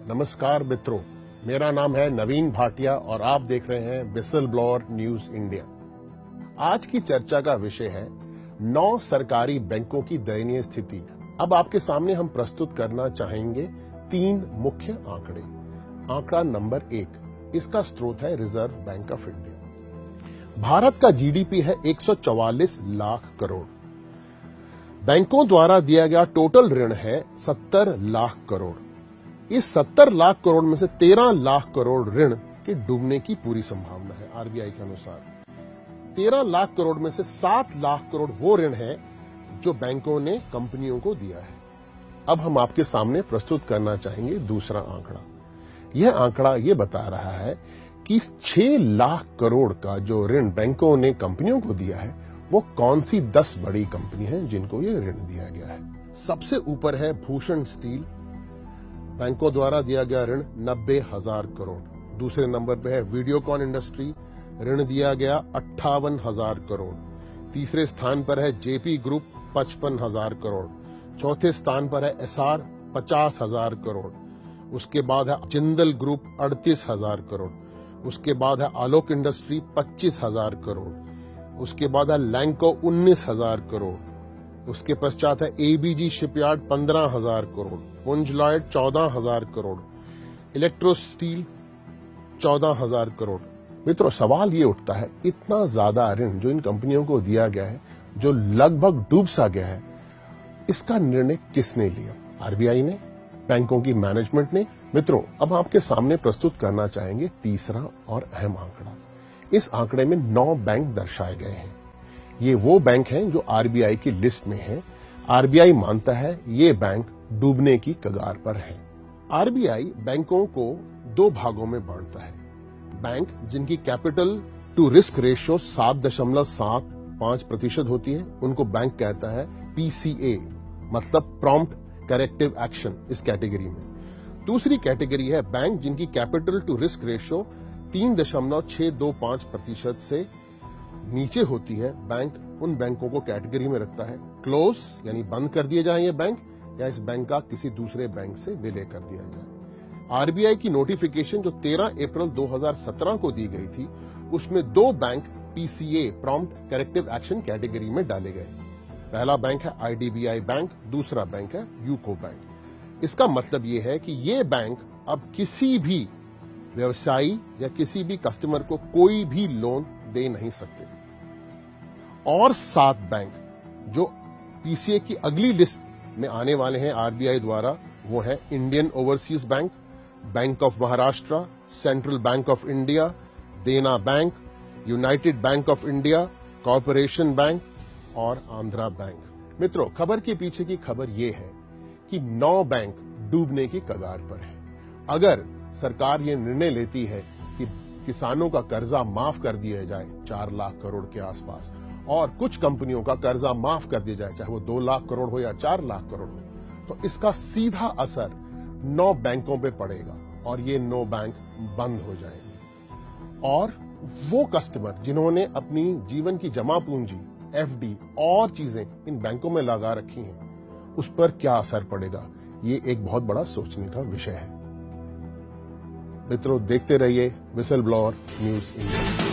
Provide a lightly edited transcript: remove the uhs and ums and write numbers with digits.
नमस्कार मित्रों, मेरा नाम है नवीन भाटिया और आप देख रहे हैं विसल ब्लोअर न्यूज इंडिया। आज की चर्चा का विषय है 9 सरकारी बैंकों की दयनीय स्थिति। अब आपके सामने हम प्रस्तुत करना चाहेंगे 3 मुख्य आंकड़े। आंकड़ा नंबर 1, इसका स्रोत है reserve bank of India. Bharat का जीडीपी है 144 लाख करोड़। बैंकों द्वारा दिया गया टोटल ऋण है 70 लाख करोड़। इस 70 लाख करोड़ में से 13 लाख करोड़ ऋण के डूबने की पूरी संभावना है। आरबीआई के अनुसार 13 लाख करोड़ में से 7 लाख करोड़ वो ऋण है जो बैंकों ने कंपनियों को दिया है। अब हम आपके सामने प्रस्तुत करना चाहेंगे दूसरा आंकड़ा। यह आंकड़ा ये बता रहा है कि 6 लाख करोड़ का जो ऋण बैंकों ने कंपनियों को दिया है वो कौन सी 10 बड़ी कंपनी है जिनको ये ऋण दिया गया है। सबसे ऊपर है भूषण स्टील, बैंकों द्वारा दिया गया ऋण 90,000 करोड़। दूसरे नंबर पे है वीडियोकॉन इंडस्ट्री, ऋण दिया गया 58,000 करोड़। तीसरे स्थान पर है जेपी ग्रुप 55,000 करोड़। चौथे स्थान पर है एसआर 50,000 करोड़। उसके बाद है जिंदल ग्रुप 38,000 करोड़। उसके बाद है आलोक इंडस्ट्री 25,000 करोड़। उसके बाद है लैंको 19,000 करोड़। उसके पश्चात है एबीजी शिपयार्ड 15,000 करोड़। पुंज Lloyd 14,000 crore. Electro steel 14,000 crore. मित्रों, सवाल ये उठता है, इतना ज्यादा ऋण जो इन कंपनियों को दिया गया है, जो लगभग डूब सा गया है, इसका निर्णय किसने लिया? आरबीआई ने? बैंकों की मैनेजमेंट ने? मित्रों, अब आपके सामने प्रस्तुत करना चाहेंगे तीसरा और अहम आंकड़ा। इस आंकड़े में 9 बैंक दर्शाए गए हैं। ये वो बैंक हैं जो आरबीआई की लिस्ट में हैं। आरबीआई मानता है ये बैंक डूबने की कगार पर है। आरबीआई बैंकों को 2 भागों में बांटता है। बैंक जिनकी कैपिटल टू रिस्क रेशियो 7.75% होती है, उनको बैंक कहता है पीसीए, मतलब प्रॉम्प्ट करेक्टिव एक्शन, इस कैटेगरी में। दूसरी कैटेगरी है बैंक जिनकी कैपिटल टू रिस्क रेशियो 3.625% से नीचे होती है। बैंक उन बैंकों को कैटेगरी में रखता है क्लोज, यानी बंद कर दिए जाए ये बैंक, या इस बैंक का किसी दूसरे बैंक से विलय कर दिया जाए। आरबीआई की नोटिफिकेशन जो 13 अप्रैल 2017 को दी गई थी, उसमें 2 bank PCA prompt corrective action category में डाले गए। पहला बैंक है आईडीबीआई बैंक, दूसरा बैंक है यूको बैंक। इसका मतलब यह है कि ये बैंक अब किसी भी व्यवसायी या किसी भी कस्टमर को कोई भी लोन दे नहीं सकते। और 7 बैंक जो पीसीए की अगली लिस्ट में आने वाले हैं आरबीआई द्वारा, वो है Indian overseas bank, bank of Maharashtra, central bank of India, Dena bank, united bank of India, corporation bank और आंध्रा बैंक। मित्रों, खबर के पीछे की खबर यह है कि 9 बैंक डूबने की कगार पर है। अगर सरकार ये निर्णय लेती है कि किसानों का कर्जा माफ कर दिया जाए 4 लाख करोड़ के आसपास, और कुछ कंपनियों का कर्जा माफ कर दिया जाए, चाहे वो 2 लाख करोड़ हो या 4 लाख करोड़ हो, तो इसका सीधा असर 9 बैंकों पे पड़ेगा और ये 9 बैंक बंद हो जाएंगे। और वो कस्टमर जिन्होंने अपनी जीवन की जमा पूंजी, एफडी और चीजें इन बैंकों में लगा रखी हैं, उस पर क्या असर पड़ेगा, ये एक बहुत बड़ा सोचने का विषय है। मित्रों, देखते रहिए विसल ब्लोअर न्यूज इंडिया।